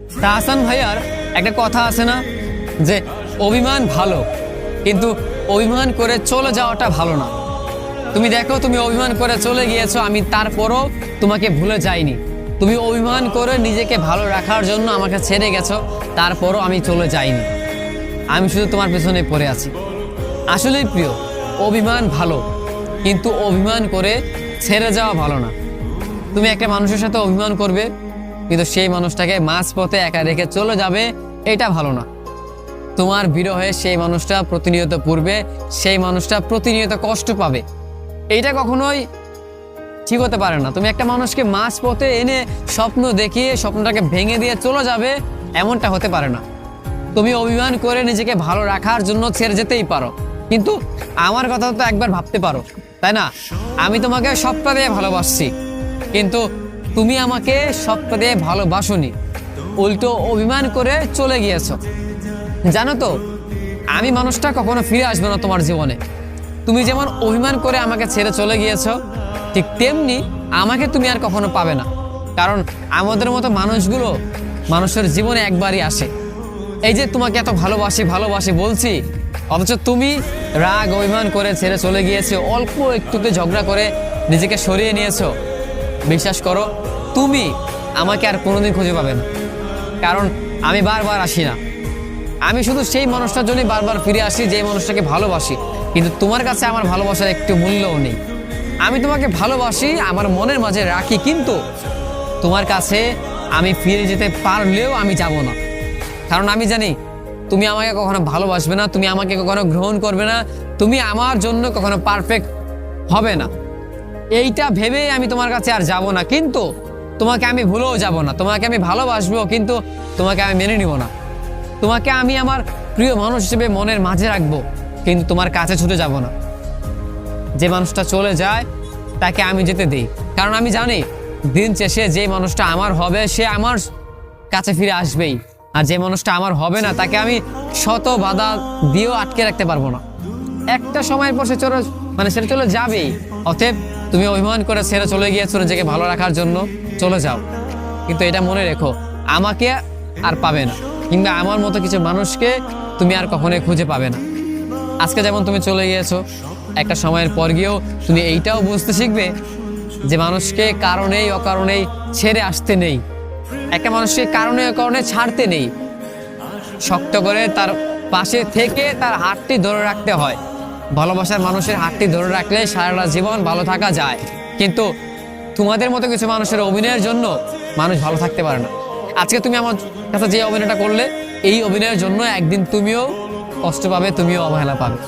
তাহসান ভাইয়ার একটা কথা আছে না যে অভিমান ভালো, কিন্তু অভিমান করে চলে যাওয়াটা ভালো না। তুমি দেখো, তুমি অভিমান করে চলে গিয়েছো, আমি তারপরও তোমাকে ভুলে যাইনি। তুমি অভিমান করে নিজেকে ভালো রাখার জন্য আমাকে ছেড়ে গেছো, তারপরও আমি চলে যাইনি। আমি শুধু তোমার পেছনে পড়ে আছি। আসলেই প্রিয়, অভিমান ভালো, কিন্তু অভিমান করে ছেড়ে যাওয়া ভালো না। তুমি একটা মানুষের সাথে অভিমান করবে, কিন্তু সেই মানুষটাকে মাঝপথে একা রেখে চলে যাবে, এটা ভালো না। তোমার বিরহে সেই মানুষটা প্রতিনিয়ত পড়বে, সেই মানুষটা প্রতিনিয়ত কষ্ট পাবে, এইটা কখনোই ঠিক হতে পারে না। তুমি একটা মানুষকে মাঝপথে এনে স্বপ্ন দেখিয়ে স্বপ্নটাকে ভেঙে দিয়ে চলে যাবে, এমনটা হতে পারে না। তুমি অভিমান করে নিজেকে ভালো রাখার জন্য ছেড়ে যেতেই পারো, কিন্তু আমার কথা তো একবার ভাবতে পারো, তাই না? আমি তোমাকে সবটা দিয়ে ভালোবাসছি, কিন্তু তুমি আমাকে সবটা দিয়ে ভালোবাসোনি, উল্টো অভিমান করে চলে গিয়েছো। জানো তো, আমি মানুষটা কখনো ফিরে আসবে না তোমার জীবনে। তুমি যেমন অভিমান করে আমাকে ছেড়ে চলে গিয়েছো, ঠিক তেমনি আমাকে তুমি আর কখনো পাবে না। কারণ আমাদের মতো মানুষগুলো মানুষের জীবনে একবারই আসে। এই যে তোমাকে এত ভালোবাসি ভালোবাসি বলছি, অথচ তুমি রাগ অভিমান করে ছেড়ে চলে গিয়েছো, অল্প একটুতে ঝগড়া করে নিজেকে সরিয়ে নিয়েছো। বিশ্বাস করো, তুমি আমাকে আর কোনোদিন খুঁজে পাবে না, কারণ আমি বারবার আসি না। আমি শুধু সেই মানুষটার জন্যই বারবার ফিরে আসি যে মানুষটাকে ভালোবাসি, কিন্তু তোমার কাছে আমার ভালোবাসার একটু মূল্যও নেই। আমি তোমাকে ভালোবাসি, আমার মনের মাঝে রাখি, কিন্তু তোমার কাছে আমি ফিরে যেতে পারলেও আমি যাব না। কারণ আমি জানি তুমি আমাকে কখনো ভালোবাসবে না, তুমি আমাকে কখনো গ্রহণ করবে না, তুমি আমার জন্য কখনো পারফেক্ট হবে না। এইটা ভেবেই আমি তোমার কাছে আর যাব না, কিন্তু তোমাকে আমি ভুলেও যাব না। তোমাকে আমি ভালোবাসবো, কিন্তু তোমাকে আমি মেনে নিব না। তোমাকে আমি আমার প্রিয় মানুষ হিসেবে মনের মাঝে রাখবো, কিন্তু তোমার কাছে ছুটে যাব না। যে মানুষটা চলে যায় তাকে আমি যেতে দিই, কারণ আমি জানি দিন শেষে যে মানুষটা আমার হবে সে আমার কাছে ফিরে আসবেই, আর যে মানুষটা আমার হবে না তাকে আমি শত বাধা দিয়েও আটকে রাখতে পারবো না। একটা সময়ের পর সে সেটা চলে যাবেই। অতএব তুমি অভিমান করে ছেড়ে চলে গিয়েছো নিজেকে ভালো রাখার জন্য, চলে যাও, কিন্তু এটা মনে রেখো, আমাকে আর পাবে না, কিংবা আমার মতো কিছু মানুষকে তুমি আর কখনোই খুঁজে পাবে না। আজকে যেমন তুমি চলে গিয়েছো, একটা সময়ের পর গিয়েও তুমি এইটাও বুঝতে শিখবে যে মানুষকে কারণেই অকারণেই ছেড়ে আসতে নেই, একটা মানুষকে কারণে অকারণে ছাড়তে নেই। শক্ত করে তার পাশে থেকে তার হাতটি ধরে রাখতে হয়। ভালোবাসার মানুষের হাতটি ধরে রাখলে সারাটা জীবন ভালো থাকা যায়, কিন্তু তোমাদের মতো কিছু মানুষের অভিনয়ের জন্য মানুষ ভালো থাকতে পারে না। আজকে তুমি আমার কাছে যে অভিনয়টা করলে, এই অভিনয়ের জন্য একদিন তুমিও কষ্ট পাবে, তুমিও অবহেলা পাবে।